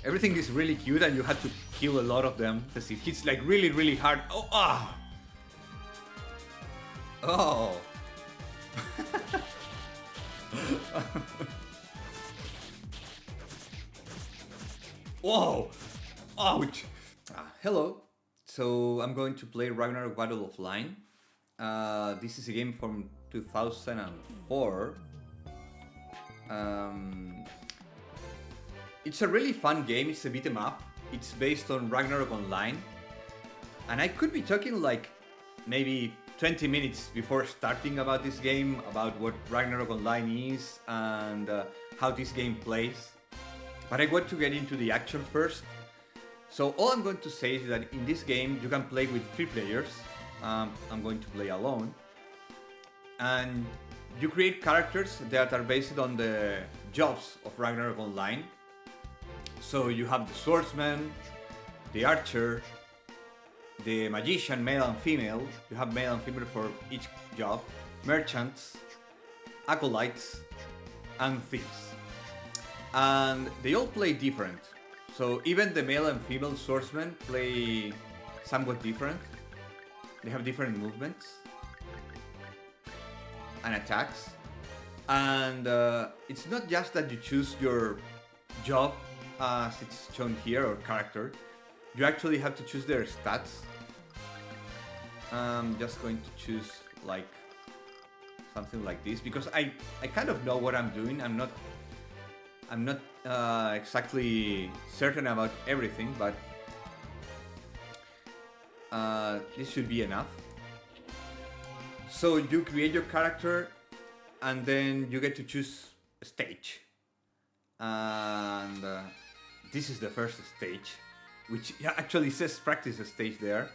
Everything is really cute and you have to kill a lot of them because it hits like really, really hard. Oh, ah! Oh! Whoa! Ouch! Hello. So I'm going to play Ragnarok Battle Offline. This is a game from 2004. It's a really fun game. It's a beat 'em up. It's based on Ragnarok Online. And I could be talking like maybe 20 minutes before starting about this game, about what Ragnarok Online is and how this game plays. But I want to get into the action first. So all I'm going to say is that in this game you can play with 3 players. I'm going to play alone. And you create characters that are based on the jobs of Ragnarok Online. So you have the swordsman, the archer, the magician, male and female. You have male and female for each job. Merchants, acolytes, and thieves. And they all play different. So even the male and female swordsmen play somewhat different. They have different movements and attacks. And it's not just that you choose your job as it's shown here, or character. You actually have to choose their stats. I'm just going to choose like something like this because I kind of know what I'm doing. I'm not exactly certain about everything, but this should be enough. So you create your character and then you get to choose a stage. And this is the first stage, which actually says practice stage there.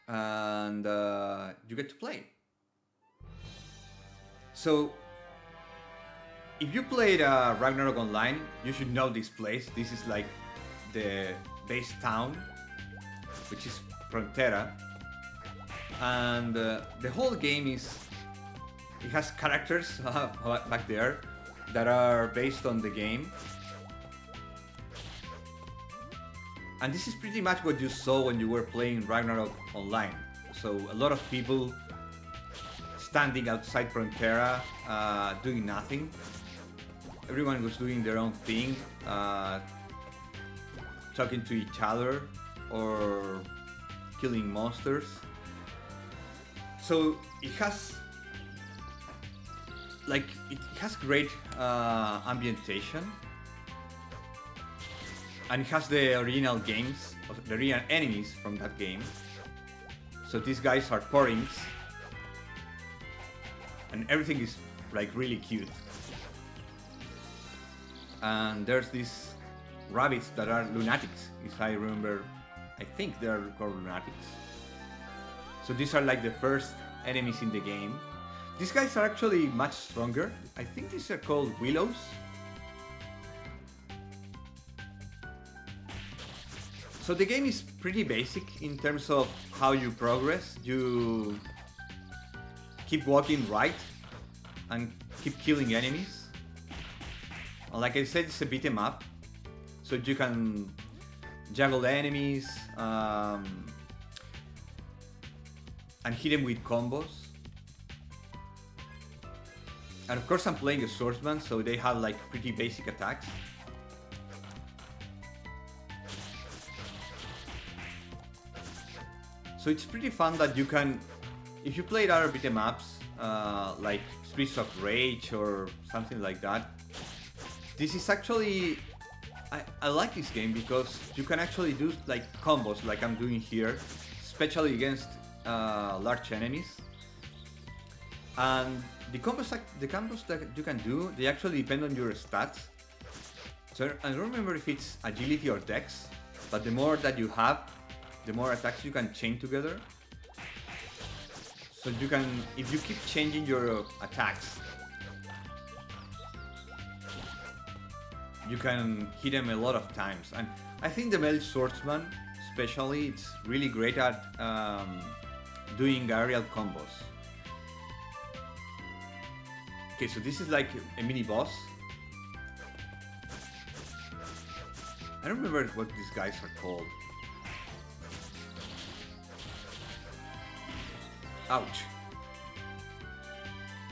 And you get to play. So if you played Ragnarok Online, you should know this place. This is like the base town, which is Frontera. And the whole game it has characters back there that are based on the game. And this is pretty much what you saw when you were playing Ragnarok Online. So a lot of people standing outside Frontera doing nothing. Everyone was doing their own thing, talking to each other or killing monsters. So it has great ambientation. And it has the original games, the original enemies from that game. So these guys are Porings. And everything is like really cute. And there's these rabbits that are lunatics, if I remember. I think they are called lunatics. So these are like the first enemies in the game. These guys are actually much stronger. I think these are called willows. So the game is pretty basic in terms of how you progress. You keep walking right and keep killing enemies. And like I said, it's a beat 'em up. So you can juggle enemies and hit them with combos. And of course I'm playing a swordsman, so they have like pretty basic attacks. So it's pretty fun that you can, if you played other beat 'em ups, like Streets of Rage or something like that, this is actually, I like this game because you can actually do like combos like I'm doing here, especially against large enemies. And the combos that you can do, they actually depend on your stats. So I don't remember if it's agility or dex, but the more that you have, the more attacks you can chain together. So you can, if you keep changing your attacks, you can hit them a lot of times. And I think the Male Swordsman, especially, it's really great at doing aerial combos. Okay, so this is like a mini boss. I don't remember what these guys are called. Ouch.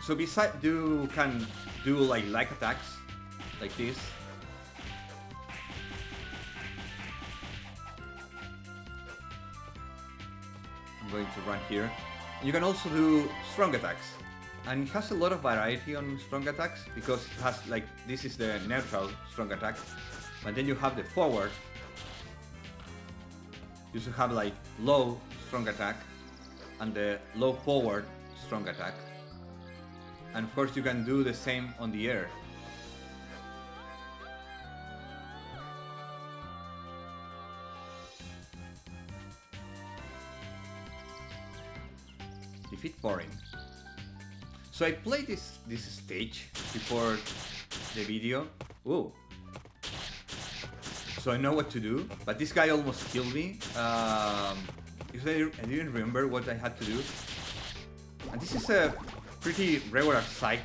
So besides, you can do like attacks, like this. I'm going to run here. You can also do strong attacks. And it has a lot of variety on strong attacks because it has like, this is the neutral strong attack. But then you have the forward. You should have like low strong attack and the low forward strong attack. And of course you can do the same on the air. Defeat Porings. So I played this stage before the video. Ooh. So I know what to do, but this guy almost killed me. Because I didn't remember what I had to do. And this is a pretty regular sight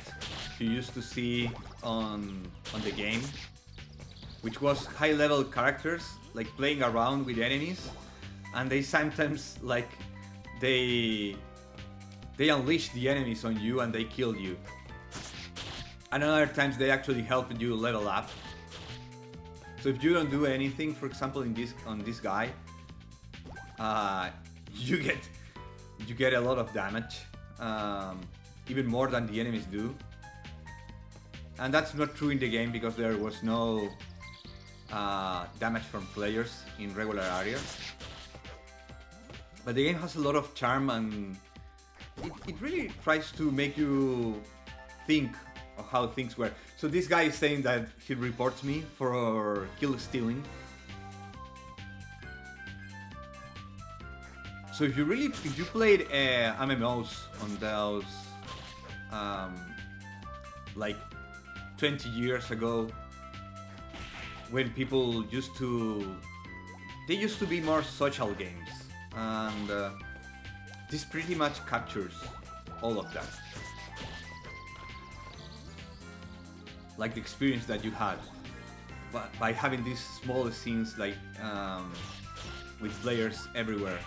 you used to see on the game, which was high-level characters like playing around with enemies, and they sometimes like they unleash the enemies on you and they kill you. And other times they actually help you level up. So if you don't do anything, for example, on this guy, you get a lot of damage, even more than the enemies do. And that's not true in the game because there was no damage from players in regular areas. But the game has a lot of charm, and it really tries to make you think of how things work. So this guy is saying that he reports me for kill stealing. So if you played MMOs on those like 20 years ago, when people used to be more social games, and this pretty much captures all of that. Like the experience that you had by having these small scenes, like with players everywhere.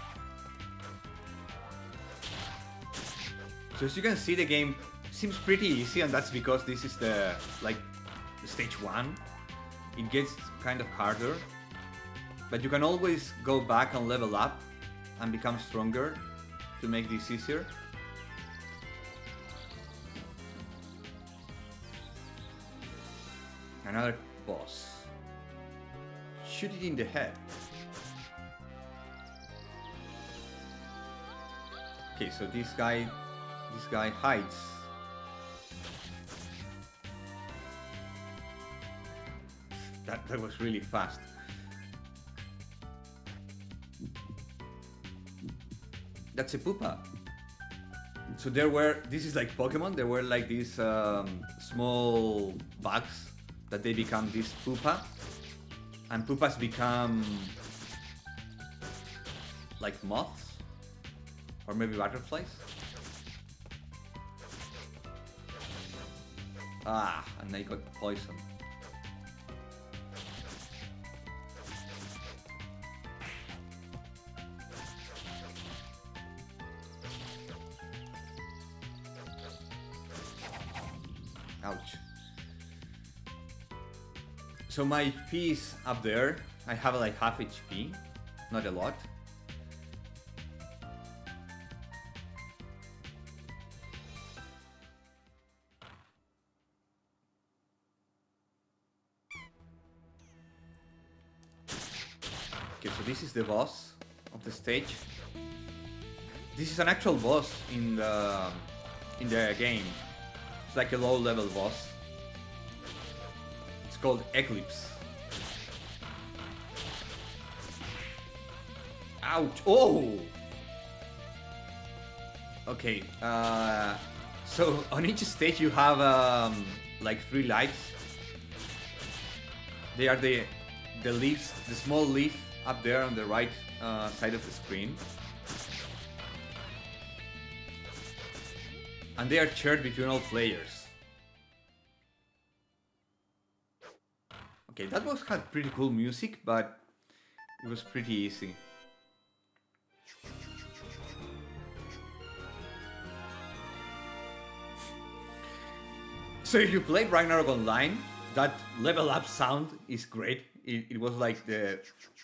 So as you can see, the game seems pretty easy, and that's because this is the stage 1. It gets kind of harder, but you can always go back and level up and become stronger to make this easier. Another boss. Shoot it in the head. Okay, so this guy hides. That was really fast. That's a pupa. So this is like Pokemon, there were like these small bugs that they become this pupa, and pupas become like moths or maybe butterflies. And they got poisoned. Ouch. So my HP is up there. I have like half HP, not a lot. Okay, so this is the boss of the stage. This is an actual boss in the game. It's like a low-level boss. It's called Eclipse. Ouch! Oh! Okay. So on each stage you have like 3 lights. They are the leaves, the small leaf up there on the right side of the screen. And they are shared between all players. Okay, that was had pretty cool music, but it was pretty easy. So if you played Ragnarok Online, that level up sound is great. It was like the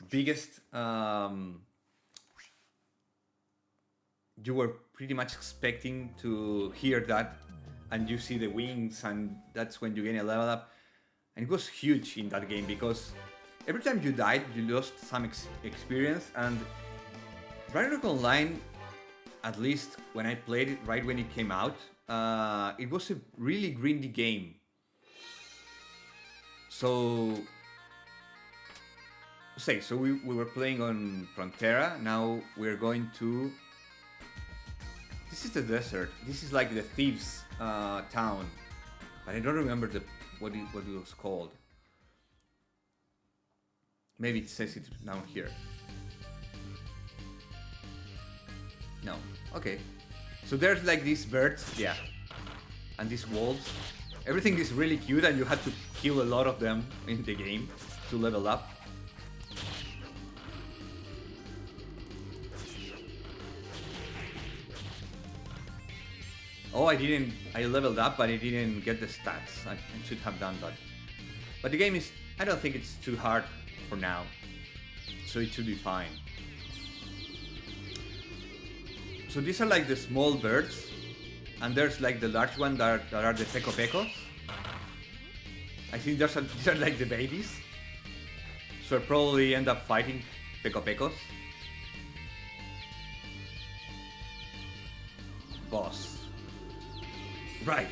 biggest. You were pretty much expecting to hear that, and you see the wings, and that's when you gain a level up. And it was huge in that game because every time you died, you lost some experience. And Ragnarok Online, at least when I played it right when it came out, it was a really grindy game. So we were playing on Frontera. Now we're going to. This is the desert. This is like the thieves' town, but I don't remember what it was called. Maybe it says it down here. No. Okay. So there's like these birds, yeah, and these wolves. Everything is really cute, and you had to kill a lot of them in the game to level up. Oh, I leveled up, but I didn't get the stats. I should have done that. But the game is, I don't think it's too hard for now. So it should be fine. So these are like the small birds. And there's like the large one that are the pecopecos. I think these are like the babies. So I'll probably end up fighting pecopecos. Boss. Right.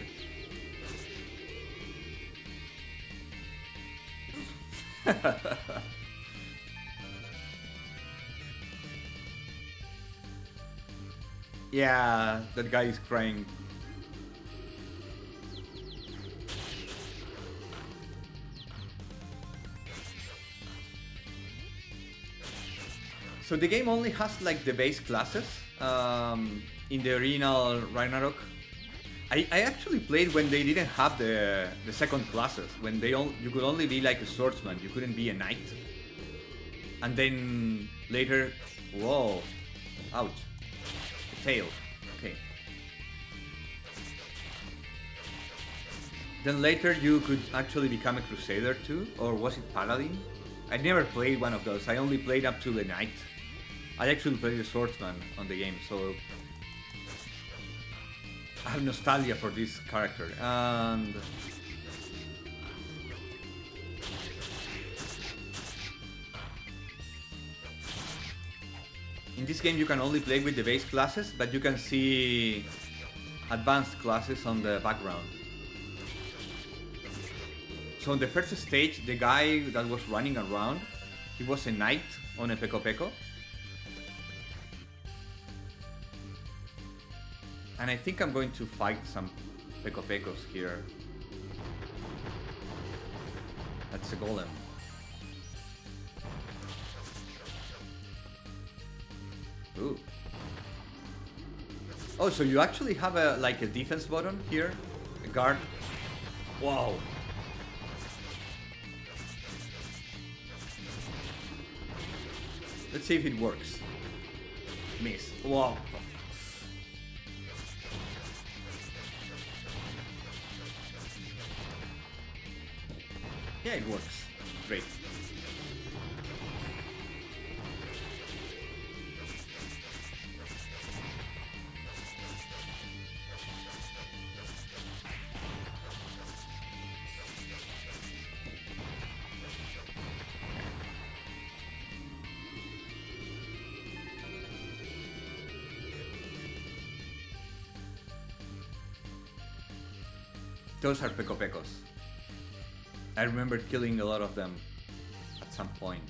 Yeah, that guy is crying. So the game only has like the base classes in the original Ragnarok. I actually played when they didn't have the second classes, when you could only be like a swordsman, you couldn't be a knight. And then later, whoa, ouch, a tail, okay. Then later you could actually become a crusader too, or was it paladin? I never played one of those, I only played up to the knight. I actually played the swordsman on the game, so I have nostalgia for this character. And in this game you can only play with the base classes, but you can see advanced classes on the background. So on the first stage, the guy that was running around, he was a knight on a pecopeco. And I think I'm going to fight some pecopecos here. That's a golem. Ooh. Oh, so you actually have like a defense button here? A guard? Wow. Let's see if it works. Miss. Wow. Yeah, it works. Great. Those are pecopecos. I remember killing a lot of them at some point.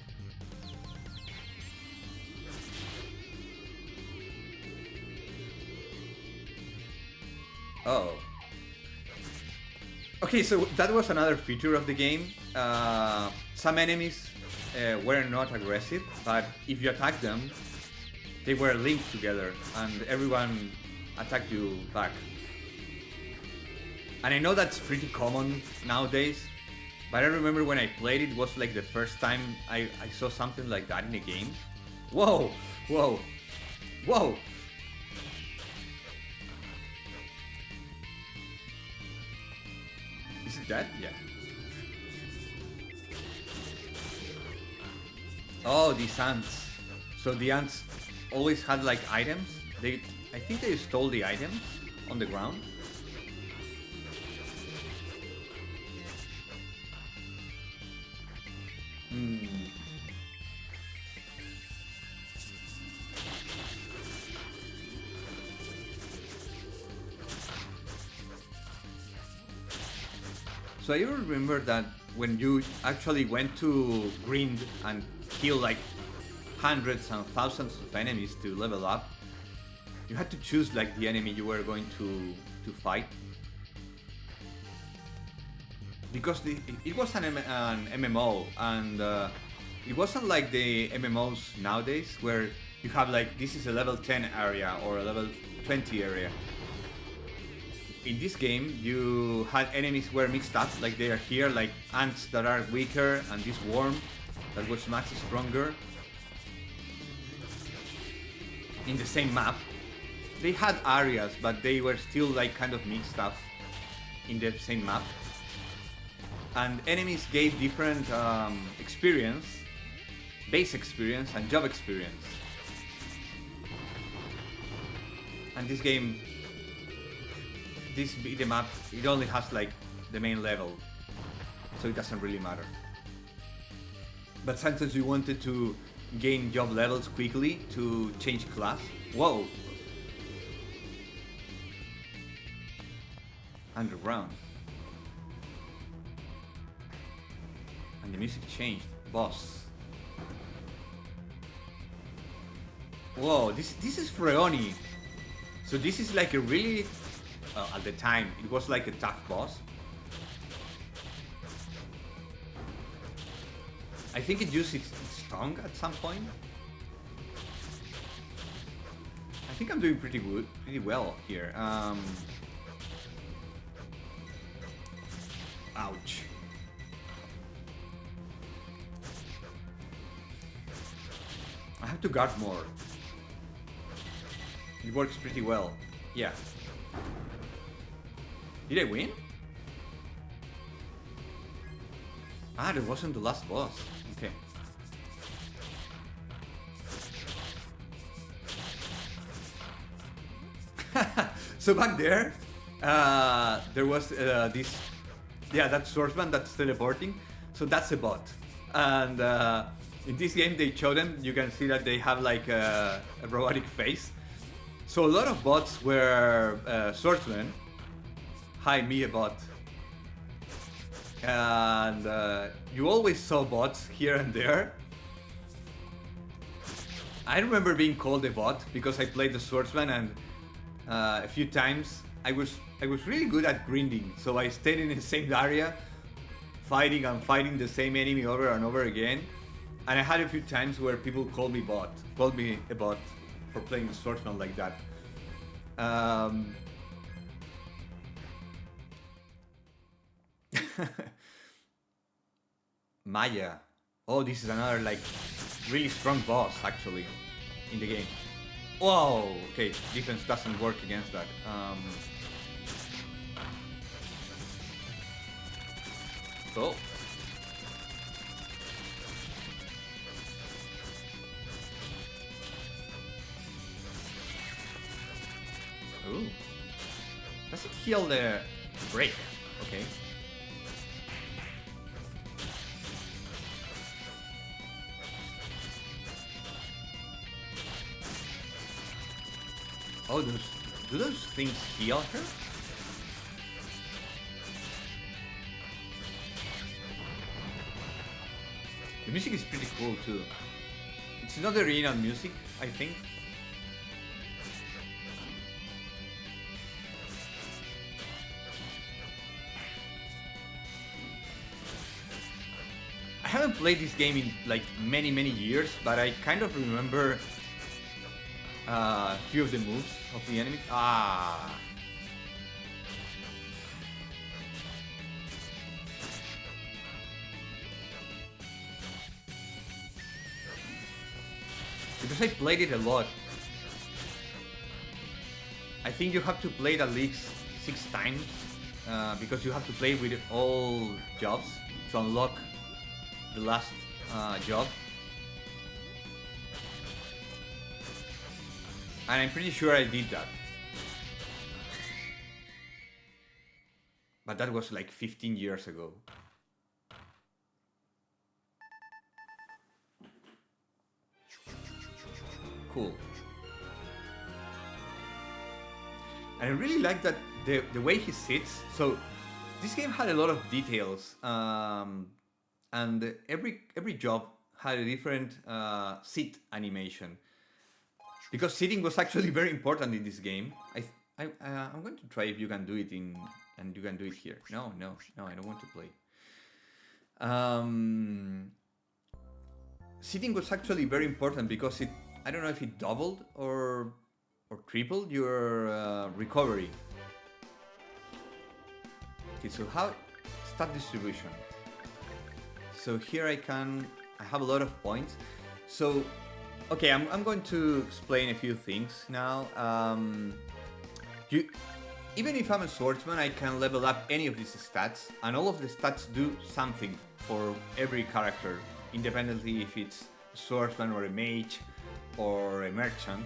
Oh. Okay, so that was another feature of the game. Some enemies were not aggressive, but if you attack them, they were linked together and everyone attacked you back. And I know that's pretty common nowadays, But I remember when I played it was like the first time I saw something like that in a game. Whoa! Whoa! Whoa! Is it that? Yeah. Oh, these ants. So the ants always had like items. I think they stole the items on the ground. So I remember that when you actually went to grind and kill like hundreds and thousands of enemies to level up, you had to choose like the enemy you were going to fight. Because it was an MMO, and it wasn't like the MMOs nowadays where you have like, this is a level 10 area or a level 20 area. In this game, you had enemies were mixed up, like they are here, like ants that are weaker and this worm that was much stronger. In the same map, they had areas, but they were still like kind of mixed up in the same map. And enemies gave different experience, base experience and job experience. And this game, this beat'em up, it only has like the main level, so it doesn't really matter. But sometimes you wanted to gain job levels quickly to change class. Whoa! Underground. And the music changed. Boss. Whoa, this is Freoni. So this is like a really, at the time, it was like a tough boss. I think it used its tongue at some point. I think I'm doing pretty well here. Ouch. I have to guard more. It works pretty well. Yeah. Did I win? Ah, that wasn't the last boss. Okay. So back there was this, yeah, that swordsman that's teleporting. So that's a bot. And in this game they show them, you can see that they have like a robotic face. So a lot of bots were swordsmen. Hi, me a bot. And you always saw bots here and there. I remember being called a bot because I played the swordsman, and a few times I was really good at grinding, so I stayed in the same area, fighting and fighting the same enemy over and over again. And I had a few times where people called me a bot for playing the swordsman like that. Maya. Oh, this is another like really strong boss actually in the game. Whoa, okay, defense doesn't work against that. Oh. Ooh. Does it heal the break? Okay. Oh, do those things heal her? The music is pretty cool too. It's not the original music, I think. I haven't played this game in like many years, but I kind of remember a few of the moves of the enemy. Ah. because I played it a lot. I think you have to play it at least 6 times because you have to play with all jobs to unlock the last job. And I'm pretty sure I did that. But that was like 15 years ago. Cool. And I really like that the way he sits. So this game had a lot of details, and every job had a different sit animation. Because sitting was actually very important in this game. I'm going to try if you can do it and you can do it here. No, I don't want to play. Sitting was actually very important because I don't know if it doubled or tripled your recovery. Okay, so how stat distribution. So here I have a lot of points. So okay, I'm going to explain a few things now. Even if I'm a swordsman, I can level up any of these stats, and all of the stats do something for every character, independently if it's a swordsman or a mage or a merchant.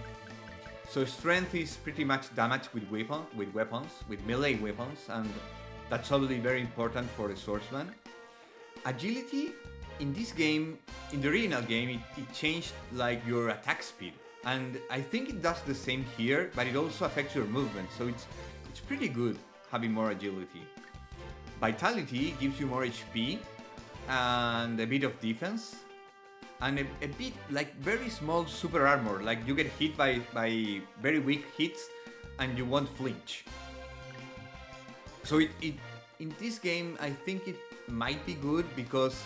So strength is pretty much damage with weapons, with melee weapons, and that's obviously very important for a swordsman. Agility, in this game, in the original game, it changed like your attack speed, and I think it does the same here, but it also affects your movement, so it's pretty good having more agility. Vitality gives you more HP and a bit of defense, and a bit like very small super armor, like you get hit by very weak hits and you won't flinch. So in this game, I think it might be good because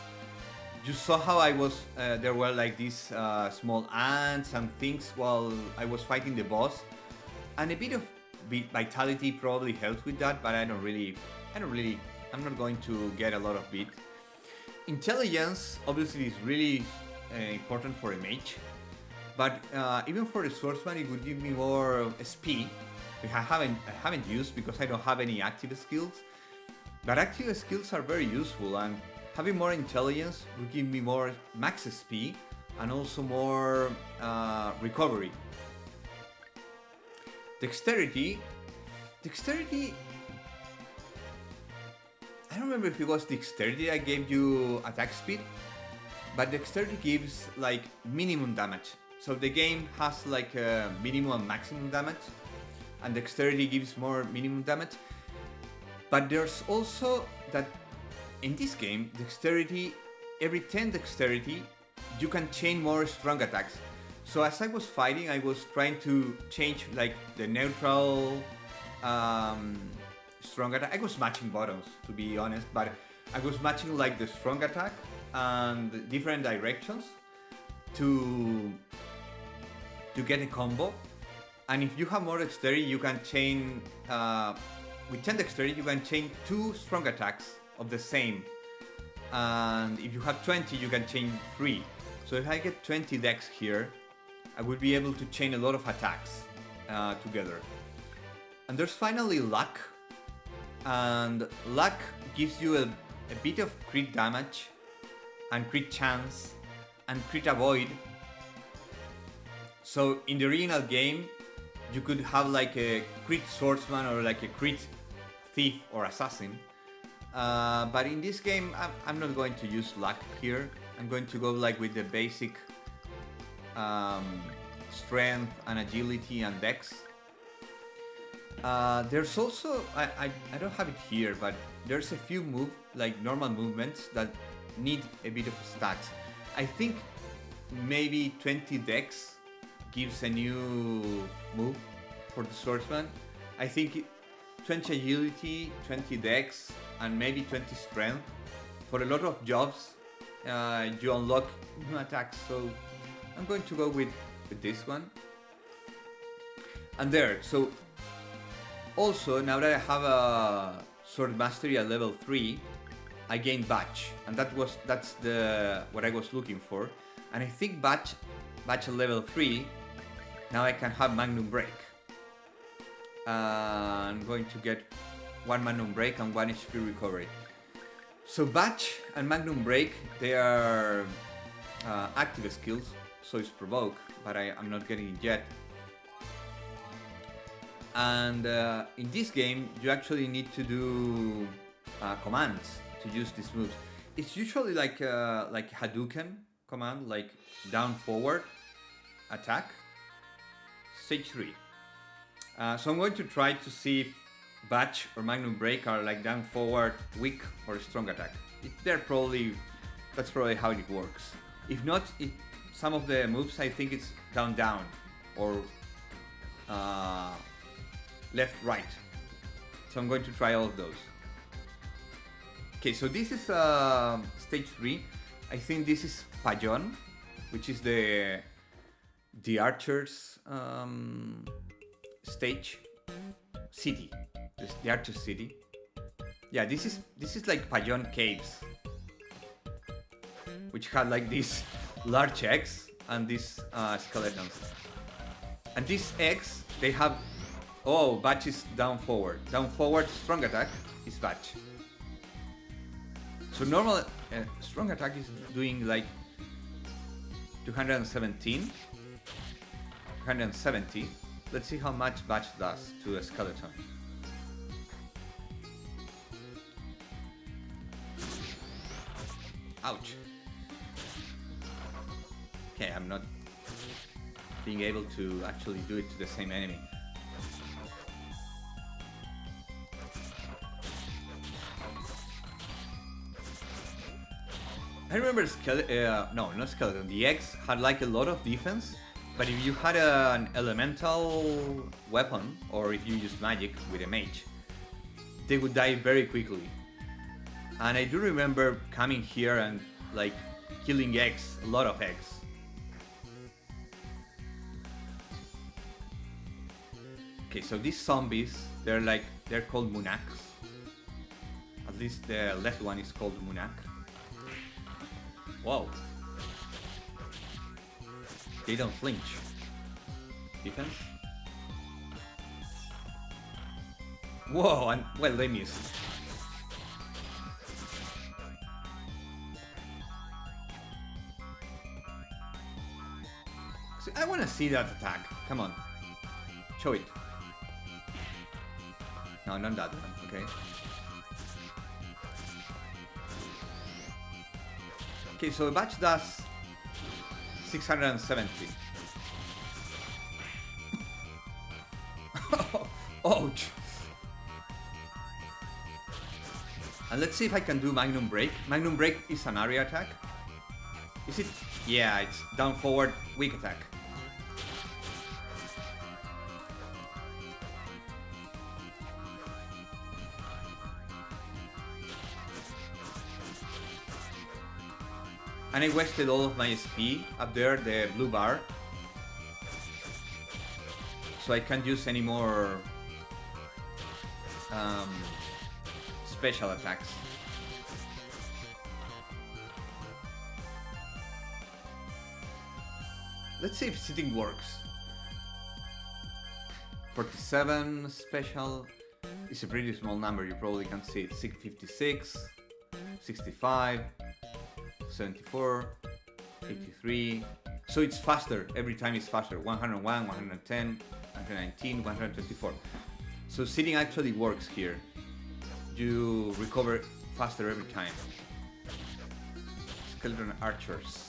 you saw how I was, there were like these small ants and things while I was fighting the boss, and a bit of vitality probably helps with that, but I'm not going to get a lot of it. Intelligence obviously is really important for a mage, but even for a swordsman it would give me more SP, which I haven't used because I don't have any active skills, but active skills are very useful, and having more intelligence will give me more max SP and also more recovery. Dexterity, I don't remember if it was dexterity that gave you attack speed, but dexterity gives like minimum damage. So the game has like a minimum and maximum damage, and dexterity gives more minimum damage. But there's also that in this game, dexterity, every 10 dexterity, you can chain more strong attacks. So as I was fighting, I was trying to change like the neutral strong attack. I was matching buttons, to be honest, but I was matching like the strong attack and different directions to get a combo. And if you have more dexterity, you can chain, with 10 dexterity, you can chain 2 strong attacks of the same. And if you have 20, you can chain 3. So if I get 20 dex here, I will be able to chain a lot of attacks together. And there's finally luck, and luck gives you a bit of crit damage and crit chance and crit avoid. So in the original game you could have like a crit swordsman or like a crit thief or assassin, but in this game I'm not going to use luck here. I'm going to go like with the basic strength and agility and dex. There's also, I don't have it here, but there's a few like normal movements that need a bit of stats. I think maybe 20 dex gives a new move for the swordsman. I think 20 agility, 20 dex, and maybe 20 strength. For a lot of jobs, you unlock new attacks, so I'm going to go with this one. And there, so also now that I have a sword mastery at level 3, I gain badge, and that's what I was looking for. And I think batch at level 3, now I can have Magnum Break. I'm going to get 1 Magnum Break and 1 HP recovery. So batch and Magnum Break, they are active skills, so it's provoke, but I'm not getting it yet. And in this game, you actually need to do commands to use these moves. It's usually like Hadouken command, like down forward attack, stage 3. So I'm going to try to see if batch or Magnum Break are like down forward, weak or strong attack. That's probably how it works. If not, some of the moves I think it's down down or left right. So I'm going to try all of those. Okay, so this is stage 3. I think this is Pajon, which is the archer's stage city. The archer's city. Yeah, this is like Pajon caves, which had like these large eggs and these skeletons. And these eggs, they have batch is down forward. Down forward strong attack is batch. So normal strong attack is doing like 217, 270. Let's see how much batch does to a skeleton. Ouch. Okay, I'm not being able to actually do it to the same enemy. I remember not skeleton. The eggs had like a lot of defense, but if you had an elemental weapon or if you used magic with a mage, they would die very quickly. And I do remember coming here and like killing eggs, a lot of eggs. Okay, so these zombies, they're called Munaks. At least the left one is called Munak. Whoa. They don't flinch. Defense? Whoa, and well, they missed. So I want to see that attack. Come on. Show it. No, not that one, okay. Okay, so the batch does 670. Ouch! And let's see if I can do Magnum Break. Magnum Break is an area attack. Is it? Yeah, it's down forward, weak attack. And I wasted all of my SP up there, the blue bar. So I can't use any more special attacks. Let's see if sitting works. 47 special is a pretty small number, you probably can see it. 656, 65, 74, 83. So it's faster, every time it's faster. 101, 110, 119, 124. So sitting actually works here. You recover faster every time. Skeleton archers.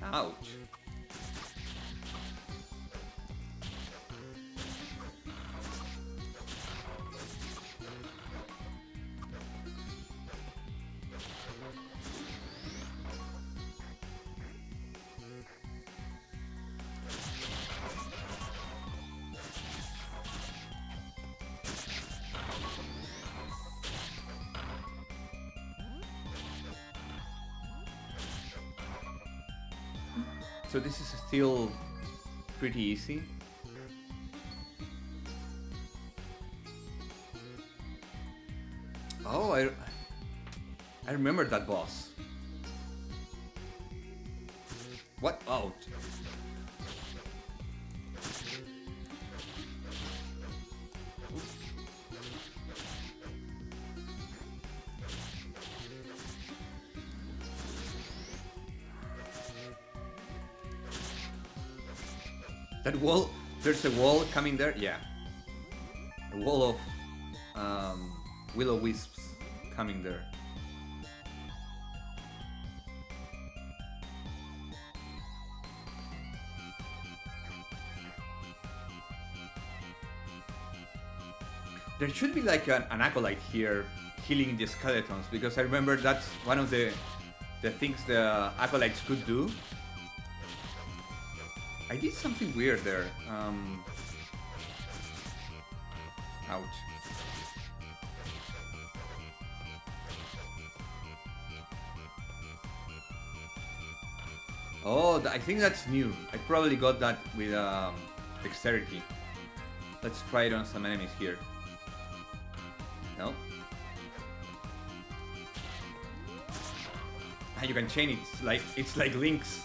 Ouch. So this is still pretty easy. Oh, I remember that boss. What? Oh. That wall, there's a wall coming there? Yeah. A wall of will-o-wisps coming there. There should be like an acolyte here healing the skeletons, because I remember that's one of the things the acolytes could do. I did something weird there. Ouch. Oh, I think that's new. I probably got that with dexterity. Let's try it on some enemies here. No? And you can chain it. It's like Link's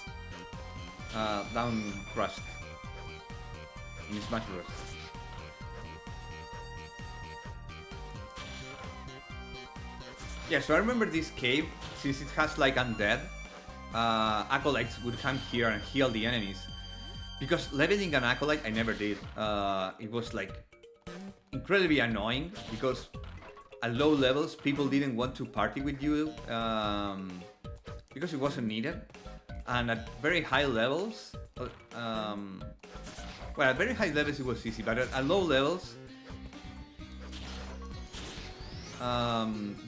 down thrust in Smash Bros. Yeah, so I remember this cave, since it has like undead, acolytes would come here and heal the enemies. Because leveling an acolyte, I never did. It was like incredibly annoying, because at low levels, people didn't want to party with you because it wasn't needed. And at very high levels, well, at very high levels it was easy, but at low levels,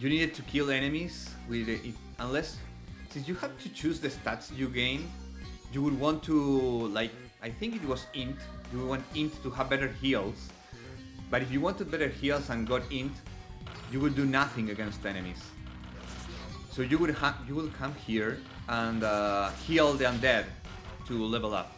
you needed to kill enemies with it, unless, since you have to choose the stats you gain, you would want to, like, I think it was int, you would want int to have better heals. But if you wanted better heals and got int, you would do nothing against enemies. So you will come here and heal the undead to level up.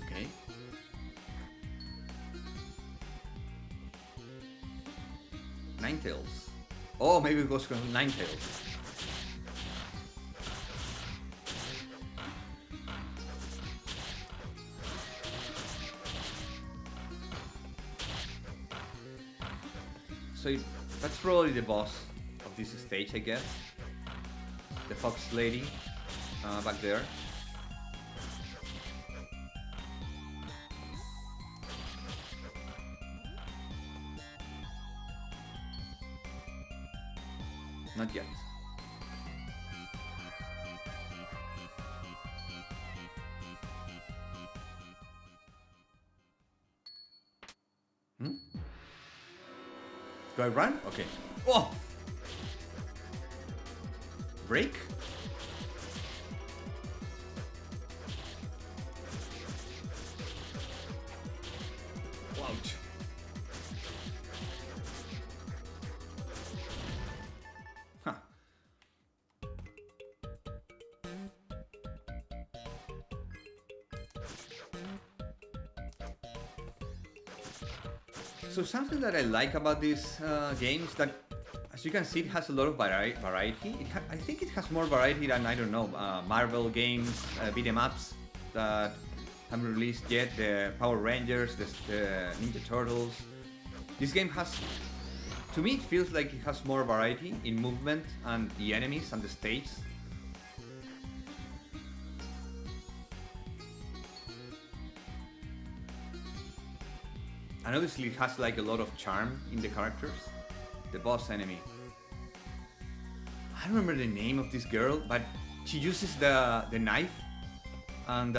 Okay. Ninetales. Oh, maybe it goes from Ninetales. So that's probably the boss of this stage, I guess. The fox lady back there. Not yet. Do I run? Okay. Oh! Break? Ouch. Huh. So something that I like about this game is that, as you can see, it has a lot of variety. I think it has more variety than, I don't know, Marvel games, beat 'em ups that haven't released yet, the Power Rangers, the Ninja Turtles. This game has, to me, it feels like it has more variety in movement and the enemies and the stage. And obviously it has like a lot of charm in the characters. The boss enemy. I don't remember the name of this girl, but she uses the knife and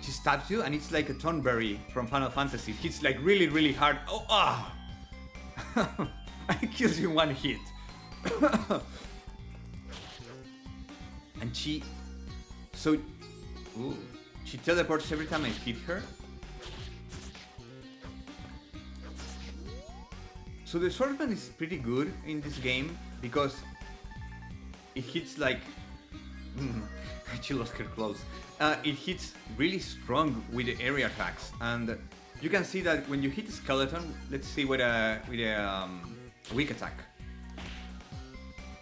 she stabs you, and it's like a Thornberry from Final Fantasy. It hits like really, really hard. Oh, ah! It kills you in one hit. And she teleports every time I hit her. So the swordsman is pretty good in this game because it hits like... she lost her clothes. It hits really strong with the area attacks, and you can see that when you hit a skeleton, let's see with a weak attack.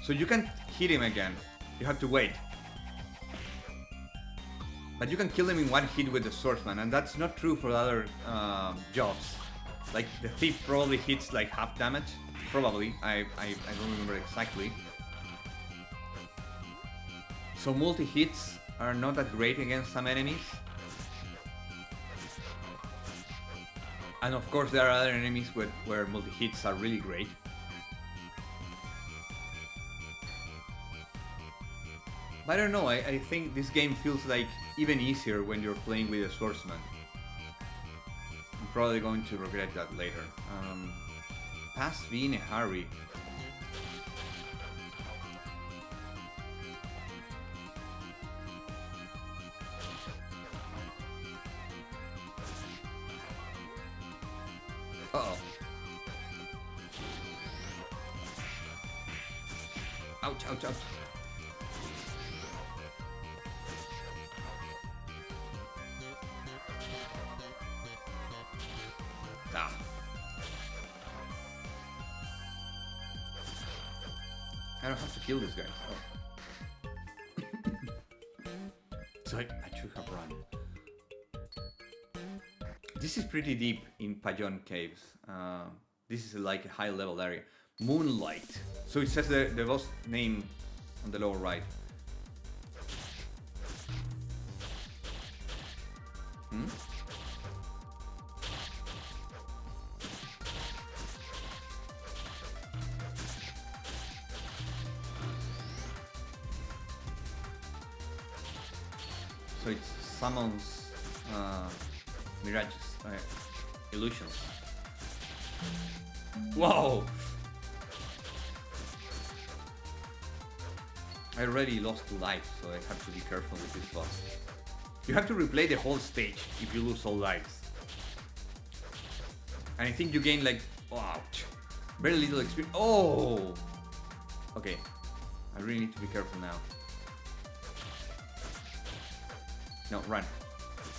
So you can hit him again. You have to wait. But you can kill him in one hit with the swordsman, and that's not true for other jobs. Like the thief probably hits like half damage. Probably. I don't remember exactly. So multi-hits are not that great against some enemies. And of course there are other enemies where multi-hits are really great. But I don't know, I think this game feels like even easier when you're playing with a swordsman. I'm probably going to regret that later. Pass V in a hurry. Uh-oh. Ouch, ouch, ouch. Ah. I don't have to kill this guy. Oh. So I should have run. This is pretty deep in Pajon Caves. This is like a high level area. Moonlight. So it says the boss name on the lower right. Hmm? So it summons mirages, illusions. Whoa! I already lost 2 lives, so I have to be careful with this boss. You have to replay the whole stage if you lose all lives. And I think you gain like, ouch, very little experience. Oh! Okay, I really need to be careful now. No, run.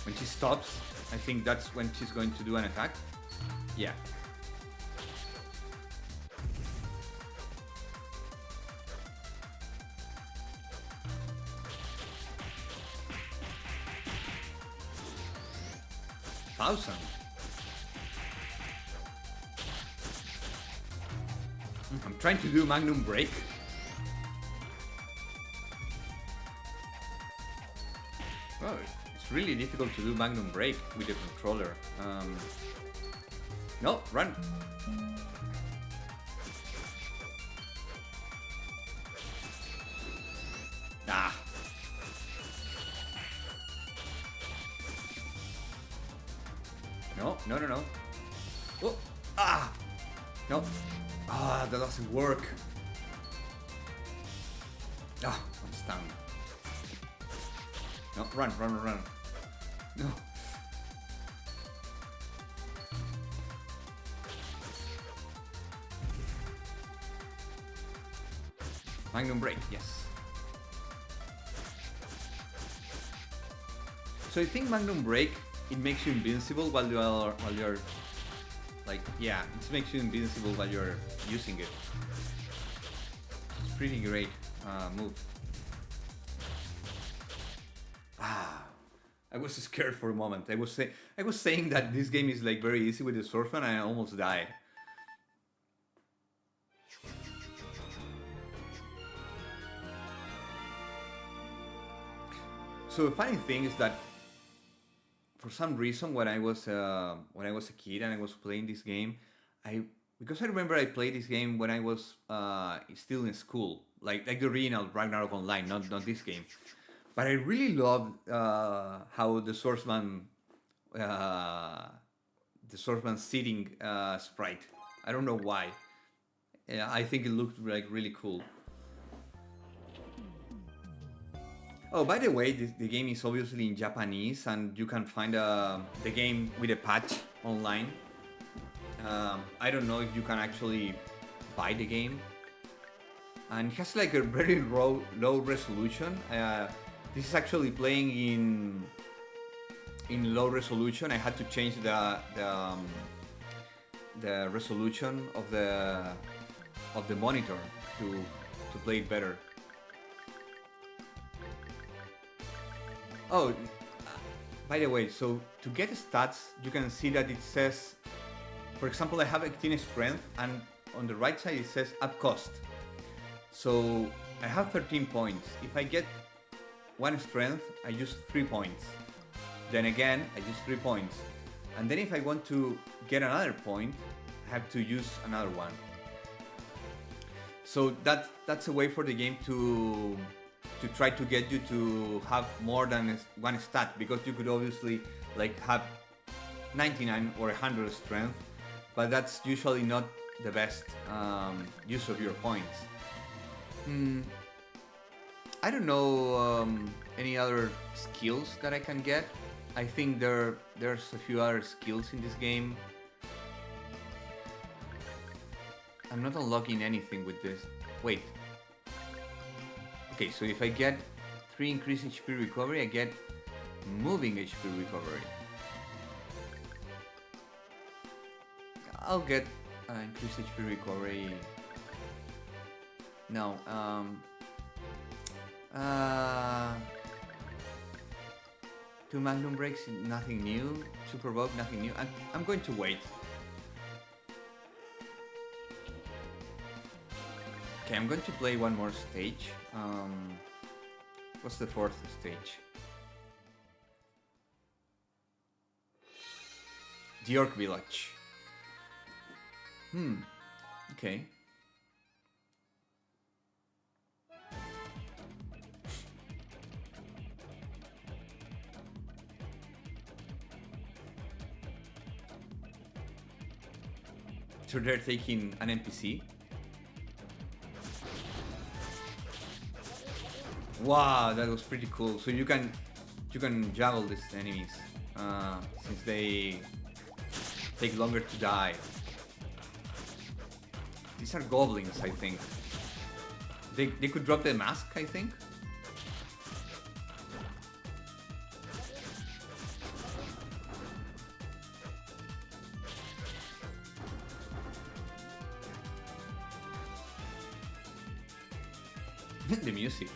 When she stops, I think that's when she's going to do an attack. Yeah. Thousand. I'm trying to do Magnum Break. Oh, it's really difficult to do Magnum Break with the controller. No, run. Ah. No, no, no, no. Oh, ah. No. Ah, that doesn't work. Ah, I'm stunned. No, run, run, run, run. No. Magnum Break, yes. So I think Magnum Break, it makes you invincible while you're like, yeah, it makes you invincible while you're using it. It's pretty great move. Ah, I was scared for a moment. I was saying that this game is like very easy with the swordsman, and I almost died. So the funny thing is that for some reason when I was a kid and I was playing this game, because I remember I played this game when I was still in school, like the original Ragnarok Online, not this game. But I really loved how the swordsman sitting sprite. I don't know why. I think it looked like really cool. Oh, by the way, the game is obviously in Japanese, and you can find the game with a patch online. I don't know if you can actually buy the game, and it has like a very low resolution. This is actually playing in low resolution. I had to change the resolution of the monitor to play it better. Oh, by the way, so to get stats, you can see that it says, for example, I have 18 strength, and on the right side it says up cost. So I have 13 points. If I get 1 strength, I use 3 points. Then again, I use 3 points. And then if I want to get another point, I have to use another one. So that's a way for the game to try to get you to have more than one stat, because you could obviously like have 99 or 100 strength, but that's usually not the best use of your points. I don't know any other skills that I can get. I think there's a few other skills in this game. I'm not unlocking anything with this. Wait. Okay, so if I get 3 increased HP recovery, I get moving HP recovery. I'll get increased HP recovery. No, two Magnum breaks, nothing new. To provoke, nothing new. I'm going to wait. Okay, I'm going to play one more stage. What's the 4th stage? The Orc Village. Okay. So they're taking an NPC. Wow, that was pretty cool. So you can juggle these enemies since they take longer to die. These are goblins, I think. They could drop the mask, I think. The music.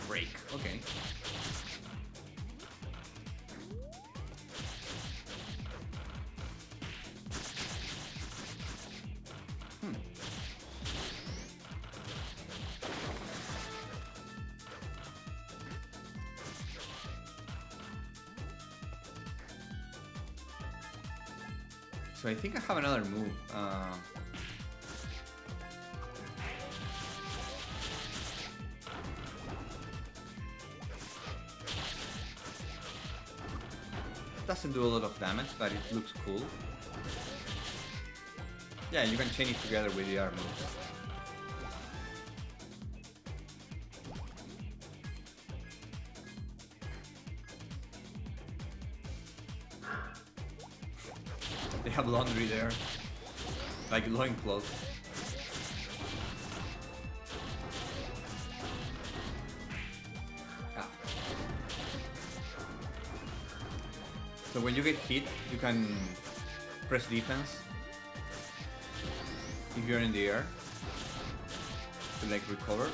Break. Okay. So I think I have another move. Doesn't do a lot of damage, but it looks cool. Yeah, you can chain it together with the other moves. They have laundry there, like loincloths. Ah. So when you get hit, you can press defense if you're in the air to like recover.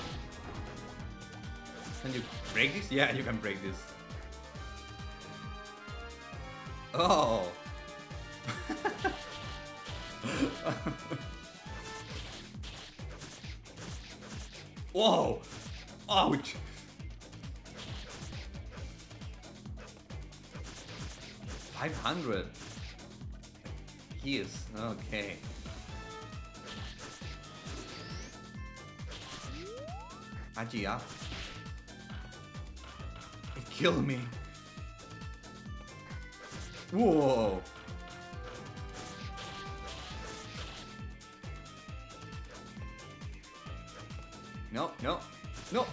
Can you break this? Yeah, you can break this. Oh! Whoa! Ouch! $500. Yes. Okay. Agi up. It killed me. Whoa! No, no, no.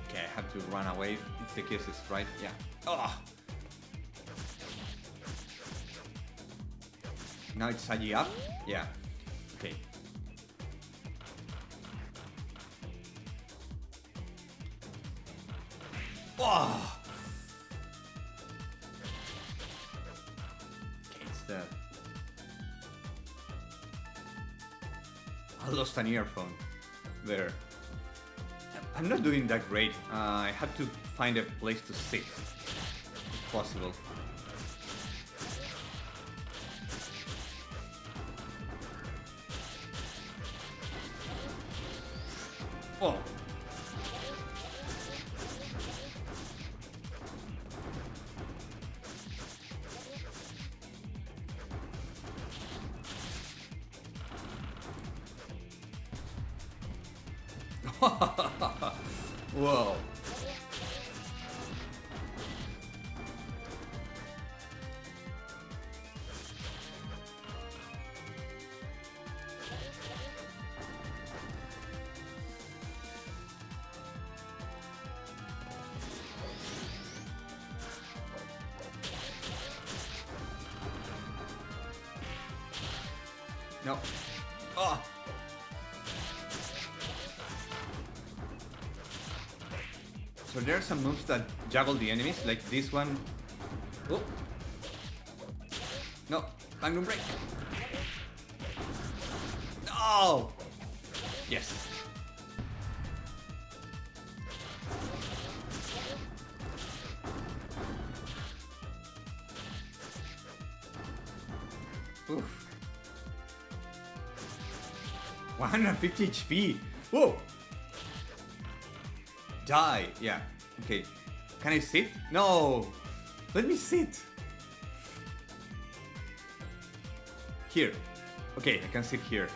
Okay, I have to run away. It's the kisses, right? Yeah. Oh! Now it's Saji up? Yeah. Okay. Oh! Okay, it's the... I lost an earphone there. I'm not doing that great. I have to find a place to sit, if possible. Oh! Whoa. No. Oh. So there are some moves that juggle the enemies, like this one. Oh. No. Magnum break. No. Yes. Oof. 150 HP. Whoa. Die. Yeah. Okay. Can I sit? No. Let me sit. Here. Okay, I can sit here.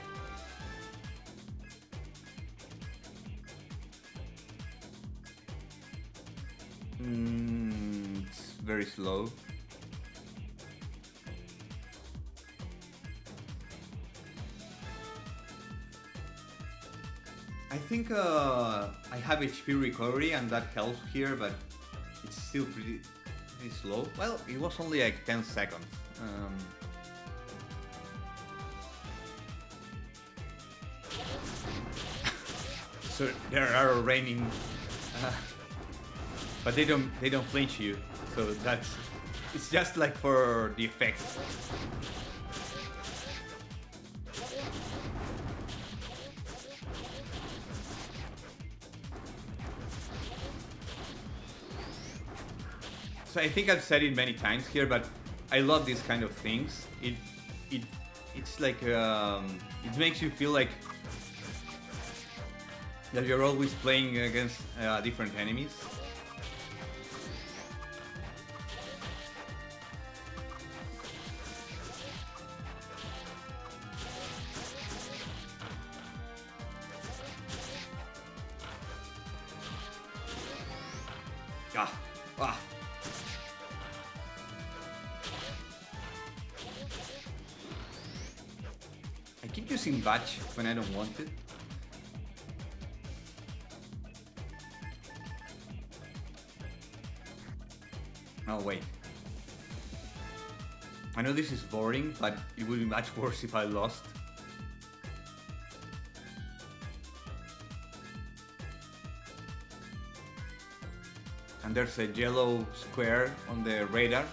It's very slow. I think I have HP recovery and that helps here, but it's still pretty slow. Well, it was only like 10 seconds. So there are raining, but they don't flinch you. So it's just like for the effect. So I think I've said it many times here, but I love these kind of things. It's like it makes you feel like that you're always playing against different enemies. Ah. I keep using batch when I don't want it. Oh wait. I know this is boring, but it would be much worse if I lost. And there's a yellow square on the radar.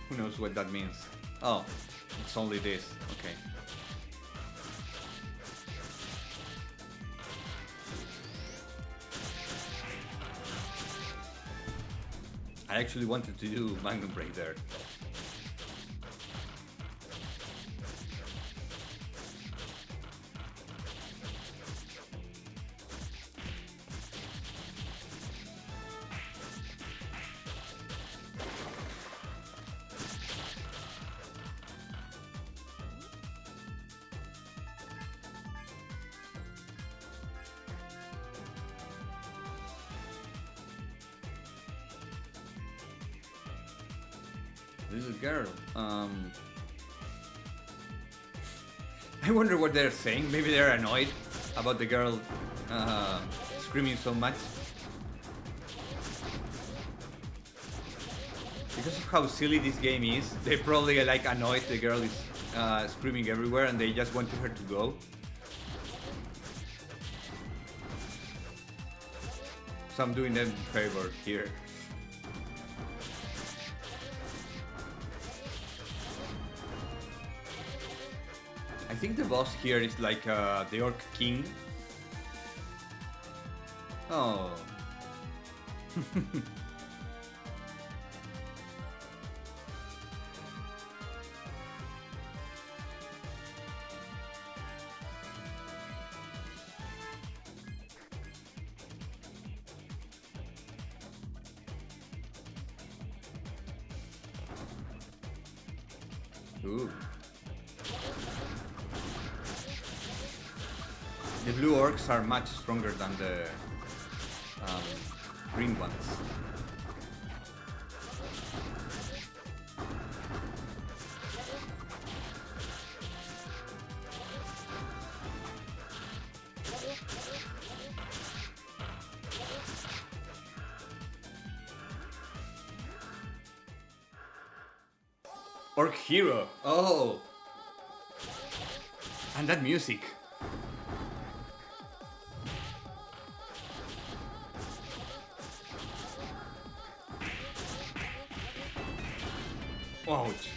Who knows what that means? Oh, it's only this. Okay. I actually wanted to do Magnum Break there. Little girl. I wonder what they're saying. Maybe they're annoyed about the girl screaming so much. Because of how silly this game is, they probably like annoyed the girl is screaming everywhere and they just wanted her to go. So I'm doing them a favor here. I think the boss here is like the Orc King. Oh. Ooh. The blue orcs are much stronger than the green ones. Orc hero. Oh. And that music. Ouch.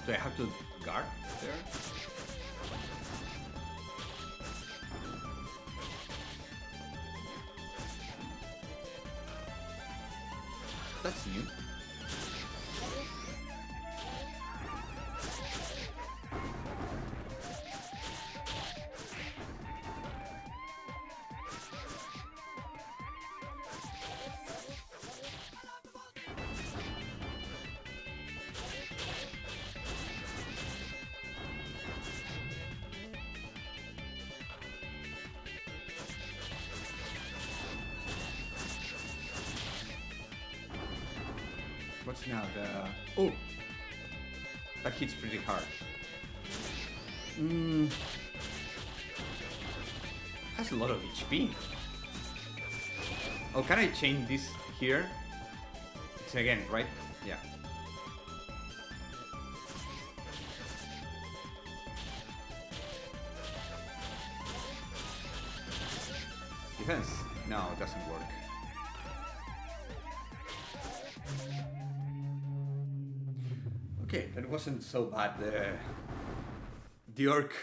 Do I have to guard there? That's new. What's now the... Oh! That hits pretty hard. Has a lot of HP. Oh, can I change this here? It's again, right? Yeah. Defense? No, it doesn't work. Okay, that wasn't so bad. The orc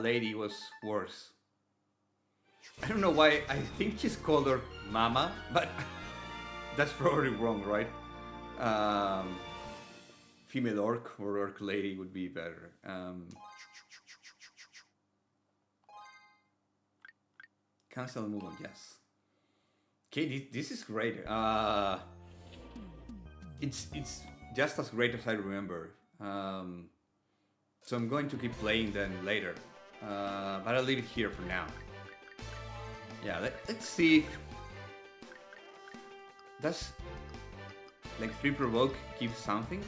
lady was worse. I don't know why. I think she's called her Mama, but that's probably wrong, right? Female orc or orc lady would be better. Cancel movement, yes. Okay, this is great. It's just as great as I remember. So I'm going to keep playing them later. But I'll leave it here for now. Yeah, let's see. Does like 3 provoke give something?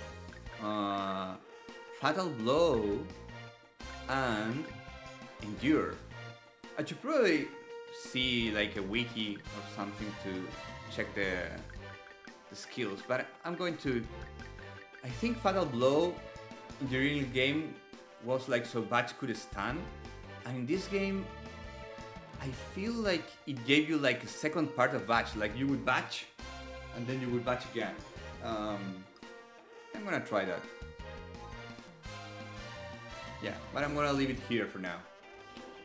Fatal blow and endure. I should probably see like a wiki or something to check the skills, but I'm going to... I think Fatal Blow in the real game was like so Batch could stun, and in this game I feel like it gave you like a second part of Batch, like you would Batch and then you would Batch again. I'm gonna try that. Yeah, but I'm gonna leave it here for now.